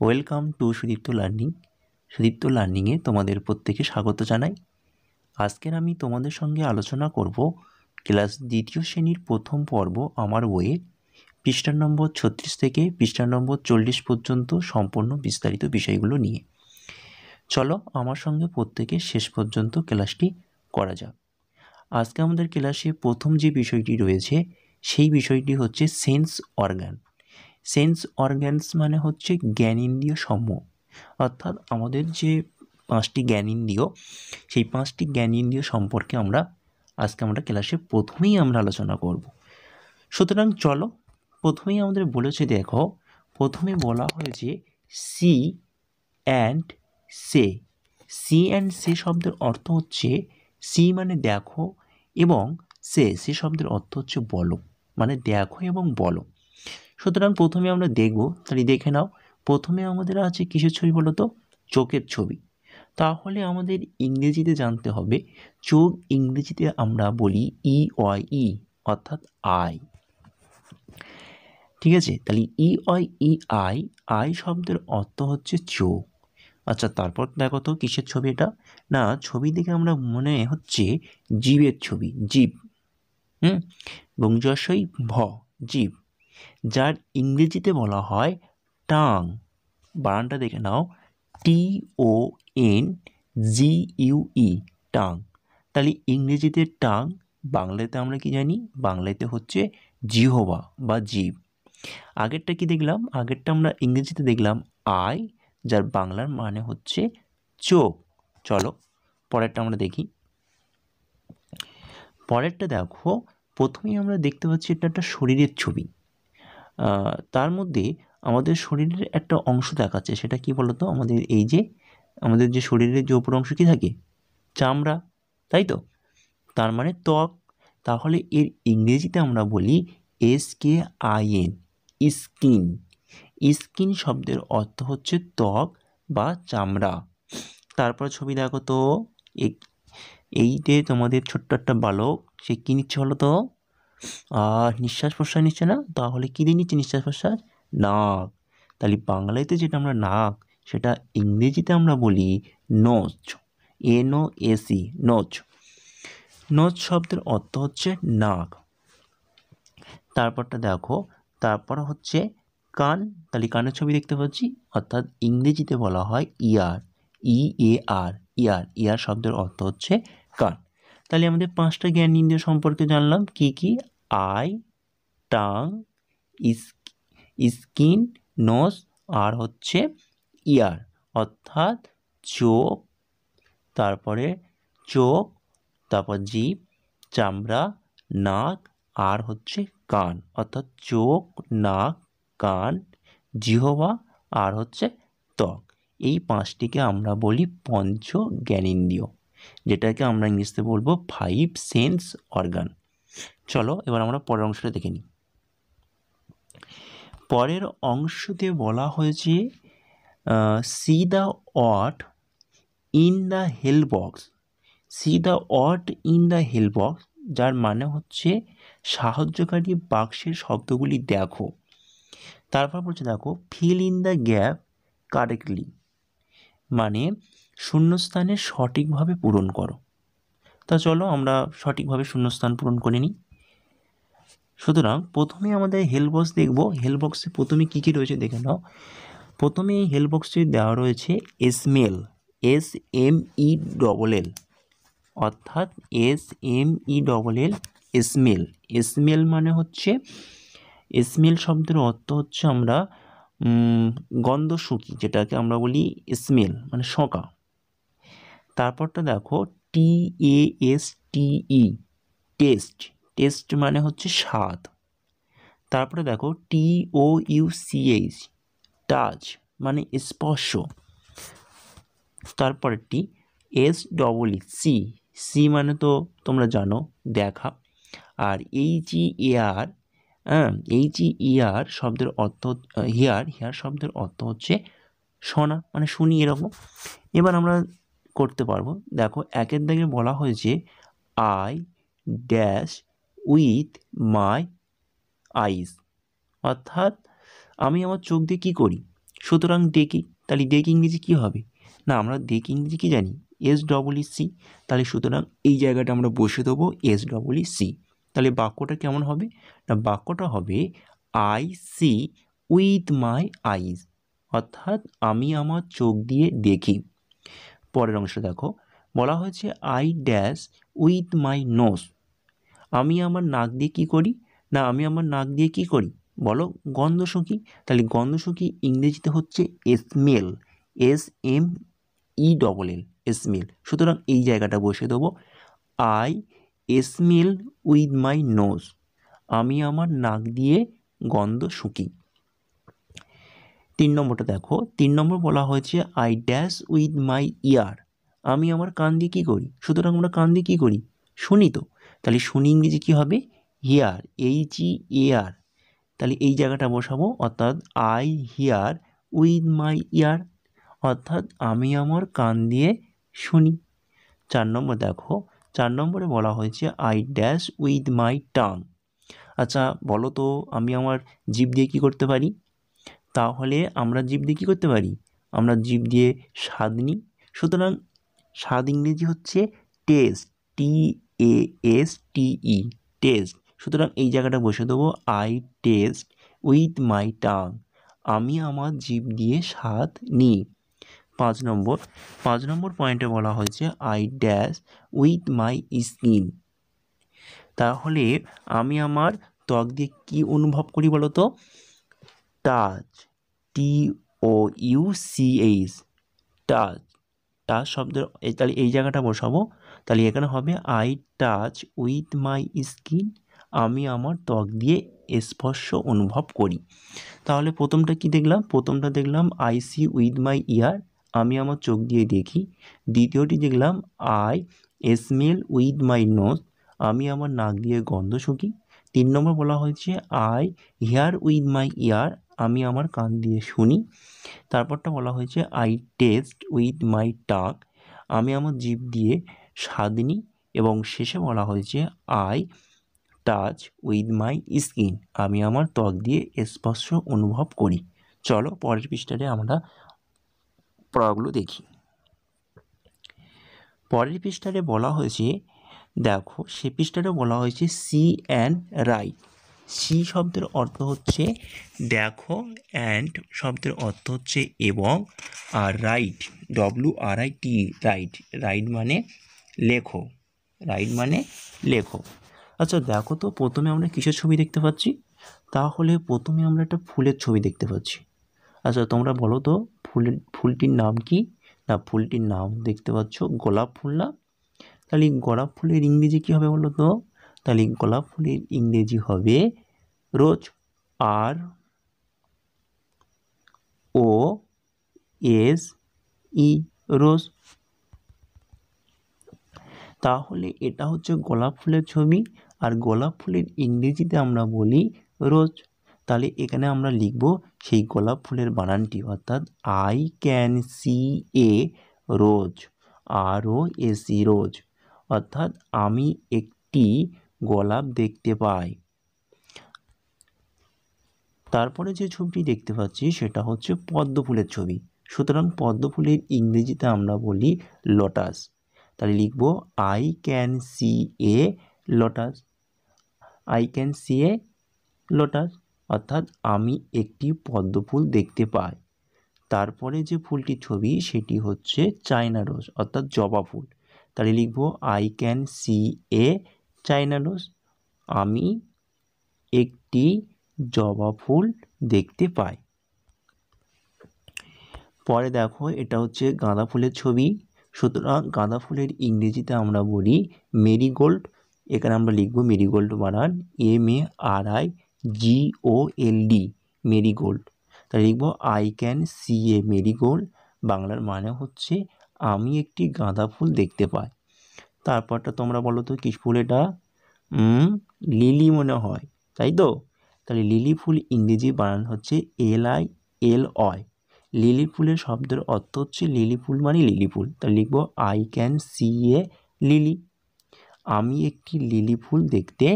Welcome to Sudipta learning. Sudipta লার্নিংয়ে তোমাদের প্রত্যেকে স্বাগত জানাই। আজকের আমি তোমাদের সঙ্গে আলোচনা করব ক্লাস দ্বিতীয় শ্রেণীর প্রথম পর্ব আমার বইয়ে পৃষ্ঠা নম্বর 36 থেকে পৃষ্ঠা নম্বর 40 পর্যন্ত সম্পূর্ণ বিস্তারিত বিষয়গুলো নিয়ে। চলো আমার সঙ্গে প্রত্যেকে শেষ পর্যন্ত ক্লাসটি করা যাক। আজকে আমাদের ক্লাসে প্রথম যে বিষয়টি রয়েছে সেই বিষয়টি হচ্ছে সেন্স অর্গান। সেন্স অর্গ্যানস মানে হচ্ছে জ্ঞানেন্দ্রিয় সমূহ, অর্থাৎ আমাদের যে 5টি জ্ঞানেন্দ্রিয়, সেই 5টি জ্ঞানেন্দ্রিয় সম্পর্কে আজকে আমরা ক্লাসে প্রথমেই আলোচনা করব। সুতরাং চলো, প্রথমেই আমাদের বলেছে, দেখো প্রথমে বলা হয়েছে see and say. See and say শব্দের অর্থ হচ্ছে, সি মানে দেখো এবং সে শব্দের অর্থ হচ্ছে বলো, মানে দেখো এবং বলো। সুতরাং প্রথমে আমরা দেখব, তাহলে দেখে নাও। প্রথমে আমাদের আছে কিসের ছবি বলো তো? চোখের ছবি। তাহলে আমাদের ইংরেজিতে জানতে হবে, চোখ ইংরেজিতে আমরা বলি ই, অর্থাৎ আই। ঠিক আছে, তাহলে আই শব্দের অর্থ হচ্ছে চোখ। আচ্ছা, তারপর দেখো তো কিসের ছবি এটা? না, ছবি দেখে আমরা মনে হচ্ছে জীবের ছবি, জীব। বংজস্বই ভ, জীব, যার ইংরেজিতে বলা হয় টাং। বানানটা দেখে নাও, TONGUE, টাং। তাহলে ইংরেজিতে টাং, বাংলাতে আমরা কি জানি? বাংলাতে হচ্ছে জিহ্বা বা জীব। আগেরটা কি দেখলাম? আগেরটা আমরা ইংরেজিতে দেখলাম আই, যার বাংলার মানে হচ্ছে চোখ। চলো পরেরটা আমরা দেখি। পরেরটা দেখো, প্রথমেই আমরা দেখতে পাচ্ছি এটা একটা শরীরের ছবি। তার মধ্যে আমাদের শরীরের একটা অংশ দেখাচ্ছে, সেটা কি বলতো? আমাদের যে শরীরের যে উপর অংশ কি থাকে? চামড়া, তাই তো? তার মানে ত্বক। তাহলে এর ইংরেজিতে আমরা বলি SKIN, স্কিন। স্কিন শব্দের অর্থ হচ্ছে ত্বক বা চামড়া। তারপর ছবি দেখো তো, এই যে তোমাদের ছোট্ট একটা বালক, সে কী নিচ্ছে বলো তো? নিঃশ্বাস প্রশ্বাস নিচ্ছে না? তাহলে কী দিয়ে নিচ্ছে নিঃশ্বাস প্রশ্বাস? নাক। তাহলে বাংলাতে যেটা আমরা নাক, সেটা ইংরেজিতে আমরা বলি নোজ, NOAC, নোজ। নোজ শব্দের অর্থ হচ্ছে নাক। তারপরটা দেখো, তারপর হচ্ছে কান। তাহলে কানের ছবি দেখতে পাচ্ছি, অর্থাৎ ইংরেজিতে বলা হয় ইয়ার, EAR, ইয়ার। ইয়ার শব্দের অর্থ হচ্ছে কান। তাহলে আমাদের 5টা জ্ঞানেন্দ্রিয় সম্পর্কে জানলাম। কি কি? আই, টাং, স্কিন, নোজ, আর হচ্ছে ইয়ার, অর্থাৎ চোখ, তারপরে চোখ, তারপর জিভ, চামড়া, নাক, আর হচ্ছে কান, অর্থাৎ চোখ, নাক, কান, জিহ্বা, আর হচ্ছে ত্বক। এই 5টিকে আমরা বলি পঞ্চ জ্ঞানেন্দ্রিয়, যেটাকে আমরা ইংলিশে বলবো 5 সেন্স অর্গান। চলো এবার আমরা পরের অংশটা দেখে নিই। পরের অংশতে বলা হয়েছে see the word in the hell box. See the word in the hell box, যার মানে হচ্ছে সাহায্যকারী বাক্সের শব্দগুলি দেখো। তারপর বলছে দেখো, fill in the gap correctly, মানে শূন্যস্থানে সঠিকভাবে পূরণ করো। তা চলো আমরা সঠিকভাবে শূন্যস্থান পূরণ করে নিই। সুতরাং প্রথমে আমাদের হেল বক্স দেখব। হেল বক্সে প্রথমে কী কী রয়েছে দেখে নাও। প্রথমে এই হেল বক্সে দেওয়া রয়েছে স্মেল, SMELL, অর্থাৎ SMELL, স্মেল। স্মেল মানে হচ্ছে, স্মেল শব্দের অর্থ হচ্ছে আমরা গন্ধ শুঁকি, যেটাকে আমরা বলি স্মেল, মানে শোঁকা। তারপরটা দেখো TASTE, টেস্ট। টেস্ট মানে হচ্ছে স্বাদ। তারপরে দেখো TOUCH, টাচ, মানে স্পর্শ। তারপরেরটি SEE, সি মানে তো তোমরা জানো দেখা। আর HEAR শব্দের অর্থ, হেয়ার শব্দের অর্থ হচ্ছে শোনা, মানে শুনি এরকম। এবার আমরা করতে পারবো। দেখো একের দাগে বলা হয়েছে আই ড্যাশ উইথ মাই আইস, অর্থাৎ আমি আমার চোখ দিয়ে কী করি? সুতরাং দেখি, তাহলে দেখি ইংরেজি কী হবে না, আমরা দেখি ইংরেজি কী জানি, SEE। তাহলে সুতরাং এই জায়গাটা আমরা বসে দেবো SEE। তাহলে বাক্যটা কেমন হবে না, বাক্যটা হবে আই সি উইথ মাই আইজ, অর্থাৎ আমি আমার চোখ দিয়ে দেখি। পরের অংশ দেখো, বলা হয়েছে I dash with my nose, আমি আমার নাক দিয়ে কী করি না, আমি আমার নাক দিয়ে কী করি বলো, গন্ধ শুঁকি। তাহলে গন্ধ শুঁকি ইংরেজিতে হচ্ছে স্মেল, SMELL, স্মেল। সুতরাং এই জায়গাটা বসে দেবো I smell with my nose, আমি আমার নাক দিয়ে গন্ধ শুঁকি। 3 নম্বরটা দেখো, 3 নম্বর বলা হয়েছে I dash with my ear, আমি আমার কান দিয়ে কী করি, সুতরাং আমরা কান দিয়ে কী করি, শুনি তো। তাহলে শুনি ইংরেজি কী হবে, হিয়ার, HEAR। তাহলে এই জায়গাটা বসাবো, অর্থাৎ আই হিয়ার উইথ মাই ইয়ার, অর্থাৎ আমি আমার কান দিয়ে শুনি। 4 নম্বর দেখো, 4 নম্বরে বলা হয়েছে I dash with my tongue. আচ্ছা বলো তো, আমি আমার জিভ দিয়ে কী করতে পারি, তাহলে আমরা জিভ দিয়ে কী করতে পারি, আমরা জিভ দিয়ে স্বাদ নিই। সুতরাং স্বাদ ইংরেজি হচ্ছে টেস্ট, TASTE, টেস্ট। সুতরাং এই জায়গাটা বসে দেবো I test with my tongue, আমি আমার জিভ দিয়ে স্বাদ নিই। 5 নম্বর পয়েন্টে বলা হয়েছে I dash with my skin, তাহলে আমি আমার ত্বক দিয়ে কী অনুভব করি বলো তো, টাচ, TOUCH, টাচ, টাচ শব্দের তাহলে এই জায়গাটা বসাবো। তাহলে এখানে হবে I touch with my skin, আমি আমার ত্বক দিয়ে স্পর্শ অনুভব করি। তাহলে প্রথমটা কি দেখলাম, প্রথমটা দেখলাম I see with my ear, আমি আমার চোখ দিয়ে দেখি। দ্বিতীয়টি দেখলাম I smell with my nose, আমি আমার নাক দিয়ে গন্ধ শুঁকি। 3 নম্বর বলা হয়েছে I here with my ear, আমি আমার কান দিয়ে শুনি। তারপরটা বলা হয়েছে I test with my tongue, আমি আমার জিভ দিয়ে স্বাদ নিই। এবং শেষে বলা হয়েছে I touch with my skin, আমি আমার ত্বক দিয়ে স্পর্শ অনুভব করি। চলো পরের পৃষ্ঠাতে আমরা পড়াগুলো দেখি। পরের পৃষ্ঠাতে বলা হয়েছে, দেখো সে পৃষ্ঠাতে বলা হয়েছে সি অ্যান্ড রাইট। সি শব্দের অর্থ হচ্ছে দেখো, অ্যান্ড শব্দের অর্থ হচ্ছে এবং, আর রাইট, WRIT, রাইট, রাইট মানে লেখো, রাইট মানে লেখো। আচ্ছা দেখো তো, প্রথমে আমরা কিসের ছবি দেখতে পাচ্ছি, তাহলে প্রথমে আমরা একটা ফুলের ছবি দেখতে পাচ্ছি। আচ্ছা তোমরা বলো তো, ফুলটির নাম কি না, ফুলটির নাম দেখতে পাচ্ছ গোলাপ ফুল না। তাহলে গোলাপ ফুলের ইংরেজি কী হবে বলো তো, তাহলে গোলাপ ফুলের ইংরেজি হবে রোজ, ROSE, রোজ। তাহলে এটা হচ্ছে গোলাপ ফুলের ছবি, আর গোলাপ ফুলের ইংরেজিতে আমরা বলি রোজ। তাহলে এখানে আমরা লিখব সেই গোলাপ ফুলের বানানটি, অর্থাৎ I can see A rose, ROSE, রোজ, অর্থাৎ আমি একটি গোলাপ দেখতে পাই। তারপরে যে ছবিটি দেখতে পাচ্ছি সেটা হচ্ছে পদ্ম ফুলের ছবি। সুতরাং পদ্ম ফুলের ইংরেজিতে আমরা বলি লোটাস। তাহলে লিখব I can see A lotus, I can see A lotus, অর্থাৎ আমি একটি পদ্ম ফুল দেখতে পাই। তারপরে যে ফুলটির ছবি সেটি হচ্ছে চায়না রোজ, অর্থাৎ জবা ফুল। তাহলে লিখব I can see A China rose, আমি একটি জবা ফুল দেখতে পাই। পরে দেখো এটা হচ্ছে গাঁদা ফুলের ছবি। সুতরাং গাঁদা ফুলের ইংরেজিতে আমরা বলি মেরিগোল্ড। এখানে আমরা লিখব মেরিগোল্ড বানান MARIGOLD, মেরিগোল্ড। তাহলে লিখব I can see A marigold, বাংলার মানে হচ্ছে আমি একটি গাঁদা ফুল দেখতে পাই। তারপরটা তোমরা বলো তো কি ফুল এটা, লিলি মনে হয়, তাই তো। তাহলে লিলি ফুল ইংরেজি বানান হচ্ছে LILY। লিলি ফুলের শব্দের অর্থ হচ্ছে লিলি ফুল মানে লিলি ফুল। তাহলে লিখব I can see A lily, আমি একটি লিলি ফুল দেখতে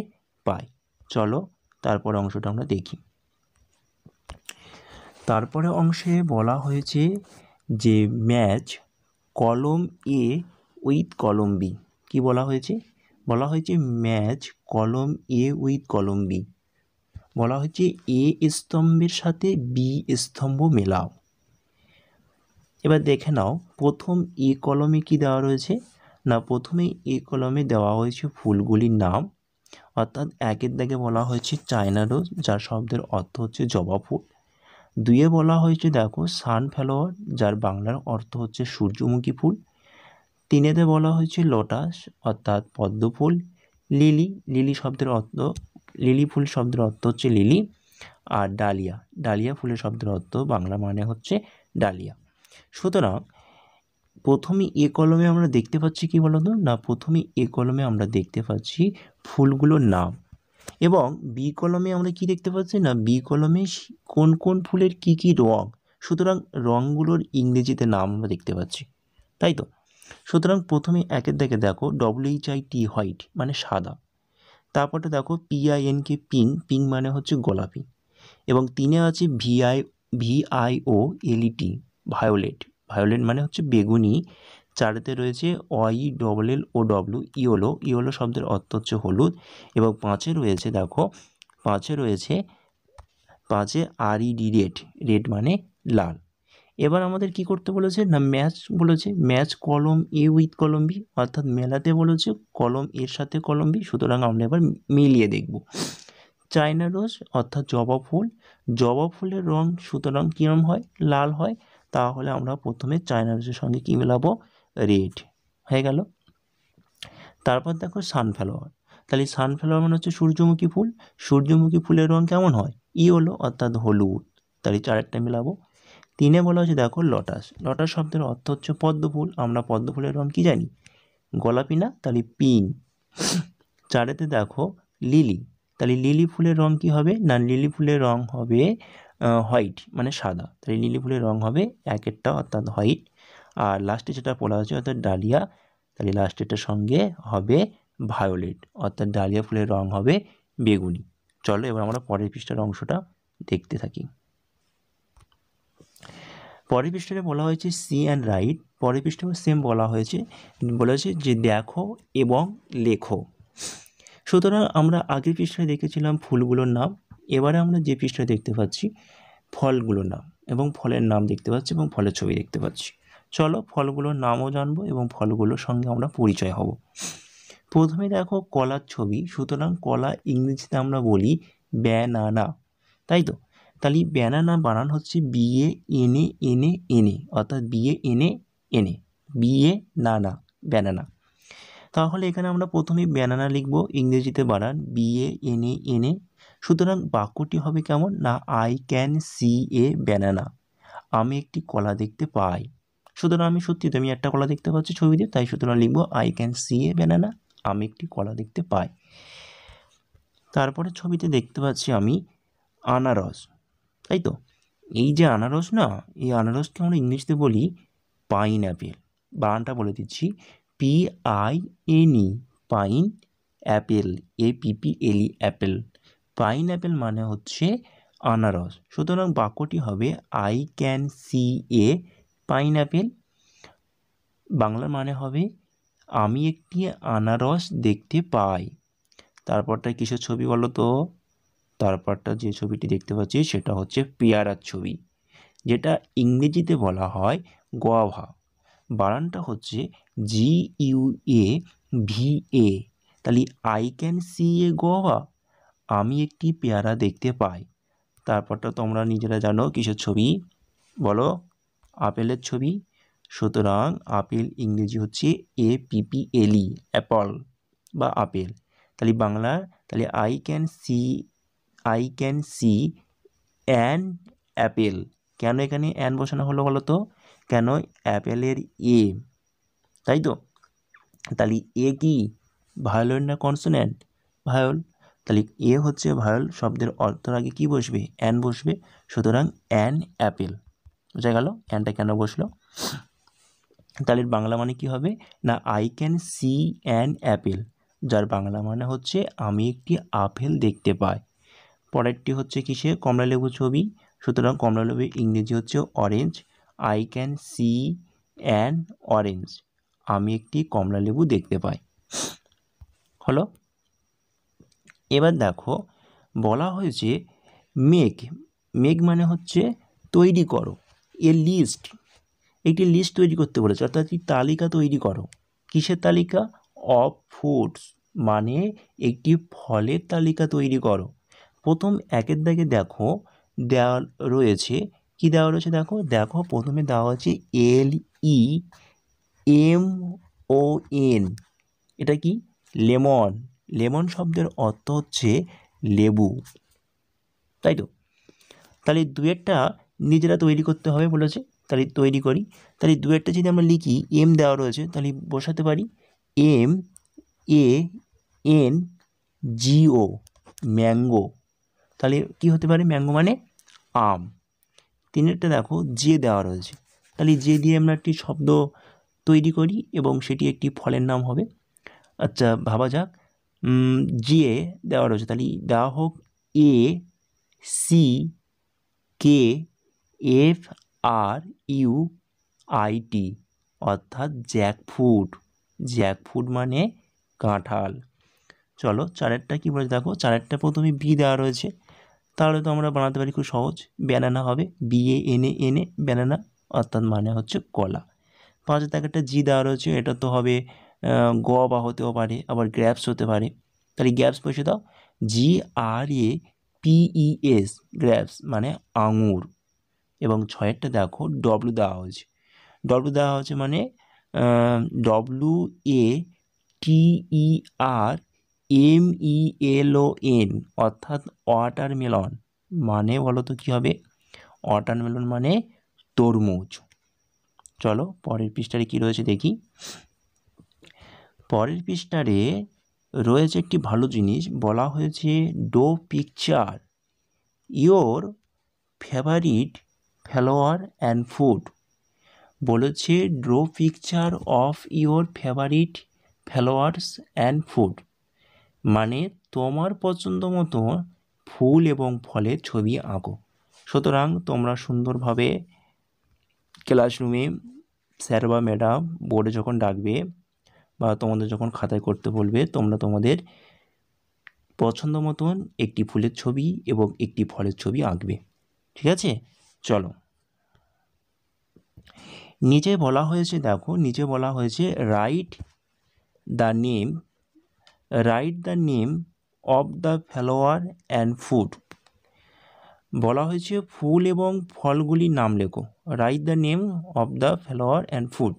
পাই। চলো তারপর অংশটা আমরা দেখি। তারপরে অংশে বলা হয়েছে যে ম্যাচ কলম এ উইথ কলম বি। কী বলা হয়েছে? বলা হয়েছে ম্যাচ কলম এ উইথ কলম বি। বলা হয়েছে এ স্তম্ভের সাথে বি স্তম্ভ মেলাও। এবার দেখে নাও প্রথম এ কলমে কি দেওয়া রয়েছে না, প্রথমে এ কলমে দেওয়া হয়েছে ফুলগুলির নাম, অর্থাৎ একের দাগে বলা হয়েছে চায়না রোজ, যার শব্দের অর্থ হচ্ছে জবা ফুল। দুইয়ে বলা হয়েছে দেখো সানফ্লাওয়ার, যার বাংলার অর্থ হচ্ছে সূর্যমুখী ফুল। তিনেতে বলা হয়েছে লোটাস, অর্থাৎ পদ্ম ফুল। লিলি, লিলি ফুল শব্দের অর্থ হচ্ছে লিলি। আর ডালিয়া, ডালিয়া ফুলের শব্দের অর্থ বাংলা মানে হচ্ছে ডালিয়া। সুতরাং প্রথমে এ কলমে আমরা দেখতে পাচ্ছি কি বলতো না, প্রথমে এ কলমে আমরা দেখতে পাচ্ছি ফুলগুলোর নাম, এবং বি কলমে আমরা কি দেখতে পাচ্ছি না, বি কলমে কোন কোন ফুলের কি কি রং, সুতরাং রঙগুলোর ইংরেজিতে নাম আমরা দেখতে পাচ্ছি, তাই তো। সুতরাং প্রথমে একের দিকে দেখো WHIT হোয়াইট মানে সাদা, তারপরে দেখো PINK পিঙ্ক, পিঙ্ক মানে হচ্ছে গোলাপি, এবং তিনে আছে VIOLET ভায়োলেট, ভায়োলেট মানে হচ্ছে বেগুনি। চারেতে রয়েছে OILLOW ইয়েলো, ইয়েলো শব্দের অর্থ হচ্ছে হলুদ, এবং পাঁচে রয়েছে দেখো পাঁচে RED রেড, রেড মানে লাল। এবার আমাদের কি করতে বলেছে না, ম্যাচ বলেছে, ম্যাচ কলম এ উইথ কলম বি, অর্থাৎ মেলাতে বলেছে কলম এর সাথে কলম বি। সুতরাং আমরা এবার মিলিয়ে দেখব। চায়না রোজ অর্থাৎ জবা ফুল, জবা ফুলের রং সুতরাং কীরকম হয়, লাল হয়, তাহলে আমরা প্রথমে চায়না রোজের সঙ্গে কী মেলাবো, রেড হয়ে গেল। তারপর দেখো সানফ্লাওয়ার, তাহলে সানফ্লাওয়ার মানে হচ্ছে সূর্যমুখী ফুল, সূর্যমুখী ফুলের রং কেমন হয়, ইয়েলো অর্থাৎ হলুদ, তাহলে চারেরটা মেলাবো। তিনে বলা হচ্ছে দেখো লটাস, লটাস শব্দের অর্থ হচ্ছে পদ্ম ফুল, আমরা পদ্ম ফুলের রং কি জানি, গোলাপি না, তাহলে পিঙ্ক। চারেতে দেখো লিলি, তাহলে লিলি ফুলের রং কি হবে না, লিলি ফুলের রং হবে হোয়াইট মানে সাদা, তাহলে লিলি ফুলের রং হবে একেরটা অর্থাৎ হোয়াইট। আর লাস্টে যেটা বলা হচ্ছে অর্থাৎ ডালিয়া, তাহলে লাস্টেরটার সঙ্গে হবে ভায়োলেট, অর্থাৎ ডালিয়া ফুলের রং হবে বেগুনি। চলো এবার আমরা পরের পৃষ্ঠার অংশটা দেখতে থাকি। পরের পৃষ্ঠাতে বলা হয়েছে সি অ্যান্ড রাইট, পরের পৃষ্ঠায় সেম বলেছে যে দেখো এবং লেখো। সুতরাং আমরা আগের পৃষ্ঠায় দেখেছিলাম ফুলগুলোর নাম, এবারে আমরা যে পৃষ্ঠায় দেখতে পাচ্ছি ফলগুলোর নাম, এবং ফলের নাম দেখতে পাচ্ছি এবং ফলের ছবি দেখতে পাচ্ছি। চলো ফলগুলোর নামও জানবো এবং ফলগুলোর সঙ্গে আমরা পরিচয় হব। প্রথমে দেখো কলার ছবি, সুতরাং কলা ইংরেজিতে আমরা বলি ব্যানানা, তাই তো। তাহলে ব্যানানা বানান হচ্ছে BANANA, অর্থাৎ BANANA ব্যানানা। তাহলে এখানে আমরা প্রথমে ব্যানানা লিখব, ইংরেজিতে বানান BANANA। সুতরাং বাক্যটি হবে কেমন না, I can see a banana, আমি একটি কলা দেখতে পাই। সুতরাং আমি সত্যি তো আমি একটা কলা দেখতে পাচ্ছি ছবিতে, তাই সুতরাং লিখব I can see a banana, আমি একটি কলা দেখতে পাই। তারপরে ছবিতে দেখতে পাচ্ছি আমি আনারস, তাই তো। এই যে আনারস না, এই আনারসকে আমরা ইংলিশতে বলি পাইনঅ্যাপেল, বানানটা বলে দিচ্ছি PINE pine, Apple APPLE Apple. Pineapple মানে হচ্ছে আনারস, সুতরাং বাক্যটি হবে I can see a pineapple, Bangla মানে হবে আমি একটি আনারস দেখতে পাই। তারপরটা কিসের ছবি বলো তো, তারপরটা যে ছবিটি দেখতে পাচ্ছি সেটা হচ্ছে পেয়ারার ছবি, যেটা ইংরেজিতে বলা হয় গোয়াভা, বানানটা হচ্ছে GUAVA। তাহলে I can see a guava, আমি একটি পেয়ারা দেখতে পাই। তারপরটা তোমরা নিজেরা জানো কিসের ছবি বলো, আপেলের ছবি, সুতরাং আপেল ইংরেজি হচ্ছে APPLE অ্যাপল বা আপেল। তাহলে বাংলা, তাহলে I can see an apple, কেন এখানে অ্যান বসানো হলো বলো তো, কেন অ্যাপেলের এ, তাই তো। তাহলে এ কি ভায়োলেট না কনসোনেন্ট, ভায়োল, তাহলে এ হচ্ছে ভায়োল শব্দের অর্থের আগে কি বসবে, অ্যান বসবে, সুতরাং অ্যান অ্যাপেল। বোঝা গেল অ্যানটা কেন বসলো। তাহলে বাংলা মানে কি হবে না, I can see an apple, যার বাংলা মানে হচ্ছে আমি একটি আপেল দেখতে পাই। পরেরটি হচ্ছে কিসে, কমলালেবু ছবি, সুতরাং কমলালেবুর ইংরেজি হচ্ছে orange. I can see an orange, আমি একটি কমলালেবু দেখতে পাই। হলো। এবার দেখো বলা হয়েছে মেক। মেক মানে হচ্ছে তৈরি করো। এ লিস্ট, একটি লিস্ট তৈরি করতে বলেছে, অর্থাৎ একটি তালিকা তৈরি করো। কিসের তালিকা? অফ ফুডস, মানে একটি ফলের তালিকা তৈরি করো। প্রথম একের দাগে দেখো দেওয়া রয়েছে, কি দেওয়া রয়েছে দেখো, দেখো প্রথমে দেওয়া আছে LEMON, এটা কি? লেমন। লেমন শব্দের অর্থ হচ্ছে লেবু, তাই তো? তাহলে দুয়েরটা নিজেরা তৈরি করতে হবে বলেছে, তাহলে তৈরি করি। তাহলে দুয়েরটা যদি আমরা লিখি, এম দেওয়া রয়েছে, তাহলে বসাতে পারি MANGO, ম্যাঙ্গো। তাহলে কি হতে পারে? ম্যাঙ্গো মানে আম। তিনেরটা দেখো যে দেওয়া রয়েছে, তাহলে যে দিয়ে আমরা একটি শব্দ তৈরি করি এবং সেটি একটি ফলের নাম হবে। আচ্ছা ভাবা যাক, যে দেওয়া রয়েছে, তাহলে দেওয়া হোক ACKFRUIT, অর্থাৎ জ্যাকফ্রুট। জ্যাকফ্রুট মানে কাঁঠাল। চলো চারেরটা কী বলেছে দেখো, চারেরটা প্রথমে বি দেওয়া রয়েছে, তাহলে তো আমরা বানাতে পারি খুব সহজ, ব্যানানা হবে, BANANA, ব্যানানা, অর্থাৎ মানে হচ্ছে কলা। পাঁচের দাগেরটা জি দেওয়া রয়েছে, এটা তো হবে গবা হতেও পারে, আবার গ্র্যাপস হতে পারে, তাহলে গ্র্যাপস বসে দাও, GRAPES, গ্র্যাপস মানে আঙুর। এবং ছয়েরটা দেখো ডব্লু দেওয়া হয়েছে, ডব্লু দেওয়া হয়েছে মানে WATERMELON, অর্থাৎ ওয়াটারমেলন। মানে বলো তো কী হবে? ওয়াটারমেলন মানে তরমুজ। চলো পরের পৃষ্ঠারে কী রয়েছে দেখি। পরের পৃষ্ঠারে রয়েছে একটি ভালো জিনিস, বলা হয়েছে draw picture your favourite flower and food. বলেছে draw picture of your favourite flowers and food, মানে তোমার পছন্দ মতো ফুল এবং ফলের ছবি আঁকো। সুতরাং তোমরা সুন্দরভাবে ক্লাসরুমে স্যার বা ম্যাডাম বোর্ডে যখন ডাকবে বা তোমাদের যখন খাতায় করতে বলবে, তোমরা তোমাদের পছন্দ মতন একটি ফুলের ছবি এবং একটি ফলের ছবি আঁকবে। ঠিক আছে? চলো নিচে বলা হয়েছে, দেখো নিচে বলা হয়েছে write the name of the flower and food. বলা হয়েছে ফুল এবং ফলগুলির নাম লেখো। Write the name of the flower and food.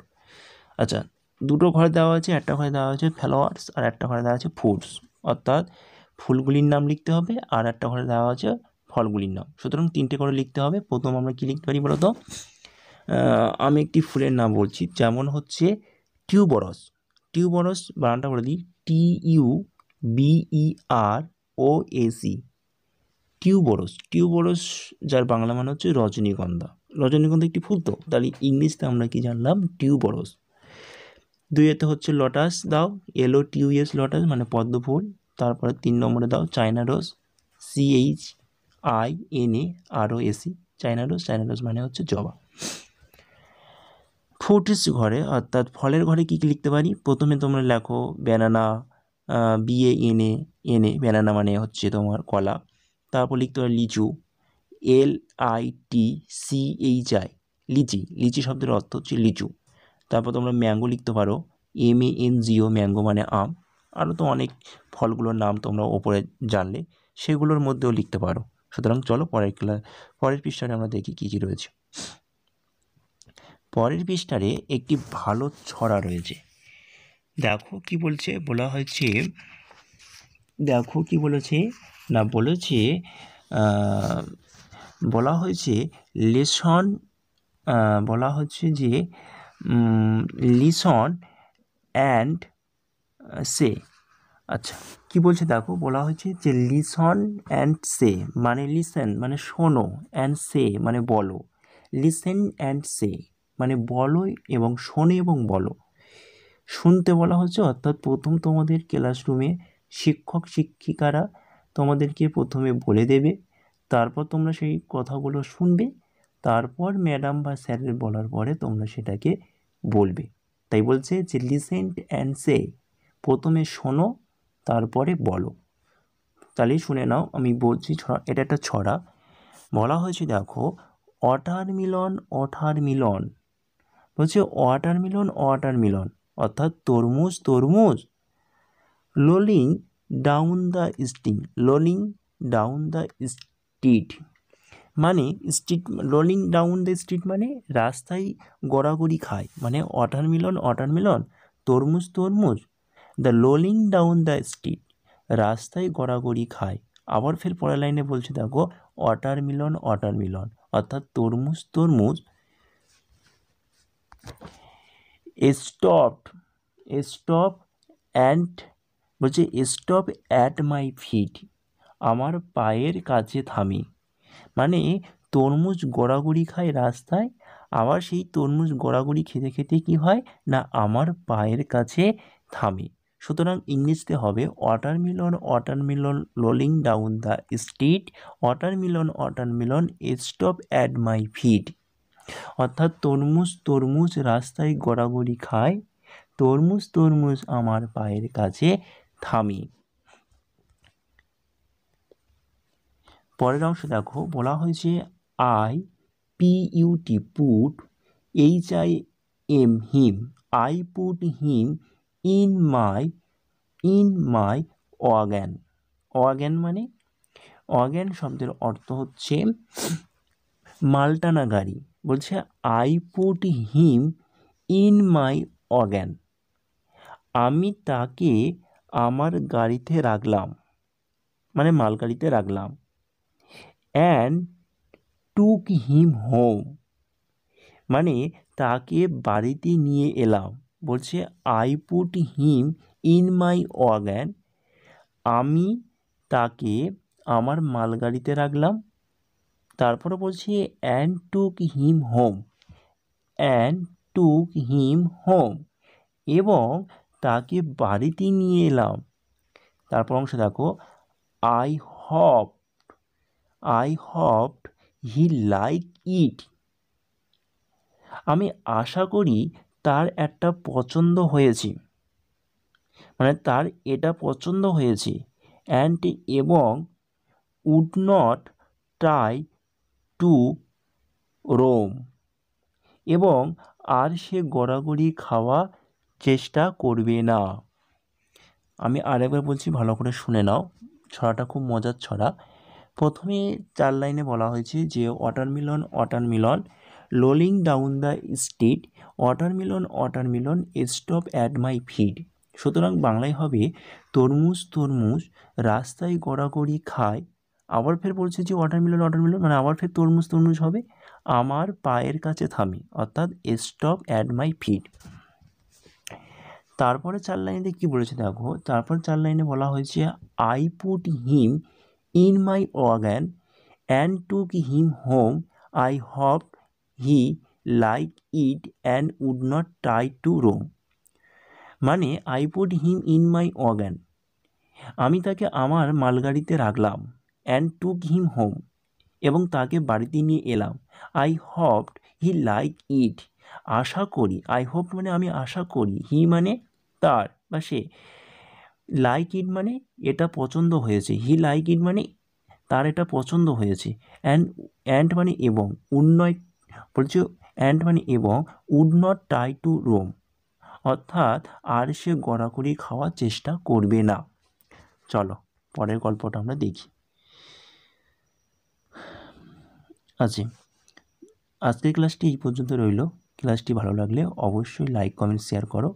আচ্ছা দুটো ঘরে দেওয়া আছে, একটা ঘরে দেওয়া আছে ফ্লাওয়ার্স আর একটা ঘরে দেওয়া আছে ফুডস, অর্থাৎ ফুলগুলির নাম লিখতে হবে, আর একটা ঘরে দেওয়া আছে ফলগুলির নাম। সুতরাং তিনটে করে লিখতে হবে। প্রথম আমরা কী লিখতে পারি বলো তো? আমি একটি ফুলের নাম বলছি, যেমন হচ্ছে টিউবরস। টিউবরস বানানটা বলে দিই, TUBEROS, টিউবরস। টিউবরস যার বাংলা মানে হচ্ছে রজনীগন্ধা। রজনীগন্ধা একটি ফুল তো, তাহলে ইংলিশতে আমরা কি জানলাম? টিউবরস। দুইয়েতে হচ্ছে লটাস দাও, LOTUS, লটাস মানে পদ্ম ফুল। তারপরে 3 নম্বরে দাও China rose, CHINAROS, China rose. China rose মানে হচ্ছে জবা। ফ্রুটস ঘরে অর্থাৎ ফলের ঘরে কী কী লিখতে পারি? প্রথমে তোমরা লেখো ব্যানানা, BANANA, ব্যানানা মানে হচ্ছে তোমার কলা। তারপর লিখতে পারি লিচু, LITCHI, লিচি। লিচি শব্দের অর্থ হচ্ছে লিচু। তারপর তোমরা ম্যাঙ্গো লিখতে পারো, MANGO, ম্যাঙ্গো মানে আম। আরও তো অনেক ফলগুলোর নাম তোমরা ওপরে জানলে, সেগুলোর মধ্যেও লিখতে পারো। সুতরাং চলো পরের পৃষ্ঠায় আমরা দেখি কী কী রয়েছে। পরের পৃষ্ঠারে একটি ভালো ছড়া রয়েছে। দেখো কি বলছে, বলা হয়েছে লেসন, বলা হচ্ছে যে লিসন অ্যান্ড সে। আচ্ছা কি বলছে দেখো, বলা হয়েছে যে লিসন অ্যান্ড সে মানে লিসেন মানে শোনো, অ্যান্ড সে মানে বলো। লিসেন অ্যান্ড সে মানে বলো এবং শোনো এবং বলো। শুনতে বলা হচ্ছে, অর্থাৎ প্রথম তোমাদের ক্লাসরুমে শিক্ষক শিক্ষিকারা তোমাদেরকে প্রথমে বলে দেবে, তারপর তোমরা সেই কথাগুলো শুনবে, তারপর ম্যাডাম বা স্যারের বলার পরে তোমরা সেটাকে বলবে। তাই বলছে যে লিসেন অ্যান্ড সে, প্রথমে শোনো তারপরে বলো। তাহলে শুনে নাও, আমি বলছি ছড়া, এটা একটা ছড়া। বলা হয়েছে দেখো, ওয়াটারমেলন ওয়াটারমেলন, বলছে ওয়াটারমেলন ওয়াটারমেলন, অর্থাৎ তরমুজ তরমুজ, rolling down the street, rolling down the street, মানে street, rolling down the street মানে রাস্তায় গড়াগড়ি খায়, মানে ওয়াটারমেলন ওয়াটারমেলন, তরমুজ তরমুজ, the rolling down the street, রাস্তায় গড়াগড়ি খায়। আবার ফের পরের লাইনে বলছে দেখো, ওয়াটারমেলন ওয়াটারমেলন, অর্থাৎ তরমুজ তরমুজ, স্টপ স্টপ অ্যান্ড, বলছে স্টপ অ্যাট মাই ফিট, আমার পায়ের কাছে থামে, মানে তরমুজ গড়াগড়ি খায় রাস্তায়, আবার সেই তরমুজ গড়াগড়ি খেতে খেতে কি হয় না আমার পায়ের কাছে থামে। সুতরাং ইংলিশতে হবে watermelon watermelon rolling down the street, watermelon watermelon stop at my feet, অর্থাৎ তরমুজ তরমুজ রাস্তায় গড়াগড়ি খায়, তরমুজ তরমুজ আমার পায়ের কাছে থামে। পরের অংশ দেখো, বলা হয়েছে I PUT put HIM him, I put him in my wagon. Wagon মানে, ওয়াগন শব্দের অর্থ হচ্ছে মালটানা গাড়ি। বলছে I put him in my wagon, আমি তাকে আমার গাড়িতে রাখলাম, মানে মালগাড়িতে রাখলাম। অ্যান্ড টুক হিম হোম, মানে তাকে বাড়িতে নিয়ে এলাম। বলছে I put him in my wagon, আমি তাকে আমার মালগাড়িতে রাখলাম। তারপরে বলছে and took him home, and took him home, এবং তাকে বাড়িতে নিয়ে এলাম। তারপর অংশ দেখো, আই হপ হি লাইক ইট, আমি আশা করি তার একটা পছন্দ হয়েছে, মানে তার এটা পছন্দ হয়েছে। অ্যান্ড এবং would not try to roam, এবং আর সে গড়াগড়ি খাওয়া চেষ্টা করবে না। আমি আরেকবার বলছি, ভালো করে শুনে নাও, ছড়াটা খুব মজার ছড়া। প্রথমে 4 লাইনে বলা হয়েছে যে watermelon watermelon rolling down the street, watermelon watermelon stop at my feet. সুতরাং বাংলায় হবে তরমুজ তরমুজ রাস্তায় গড়াগড়ি খায়, আবার ফের বলছে যে ওয়াটারমেলন ওয়াটারমেলন, মানে আবার ফের তরমুজ তরমুজ হবে, আমার পায়ের কাছে থামে, অর্থাৎ স্টপ অ্যাট মাই ফিট। তারপরে 4 লাইনে কী বলেছে দেখো, তারপর 4 লাইনে বলা হয়েছে I put him in my wagon and took him home, I hope he like it and would not try to roam, মানে I put him in my wagon, আমি তাকে আমার মালগাড়িতে রাখলাম। অ্যান্ড টুক হিম হোম, এবং তাকে বাড়িতে নিয়ে এলাম। আই হপড হি লাইক ইট, আশা করি, আই হোপ মানে আমি আশা করি, হি মানে তার বা সে, লাইক ইট মানে এটা পছন্দ হয়েছে, হি লাইক ইট মানে তার এটা পছন্দ হয়েছে। অ্যান্ড মানে এবং, উন্নয় বলছে, অ্যান্ড মানে এবং, would not try to roam, অর্থাৎ আর সে গড়াগড়ি খাওয়ার চেষ্টা করবে না। চলো পরের গল্পটা আমরা দেখি। আচ্ছা, আজকের ক্লাসটি এই পর্যন্ত রইল। ক্লাসটি ভালো লাগলে অবশ্যই লাইক কমেন্ট শেয়ার করো,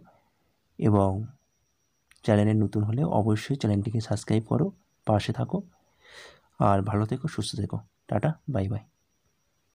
এবং চ্যানেলে নতুন হলে অবশ্যই চ্যানেলটিকে সাবস্ক্রাইব করো, পাশে থাকো, আর ভালো থেকো, সুস্থ থেকো। Tata, bye bye.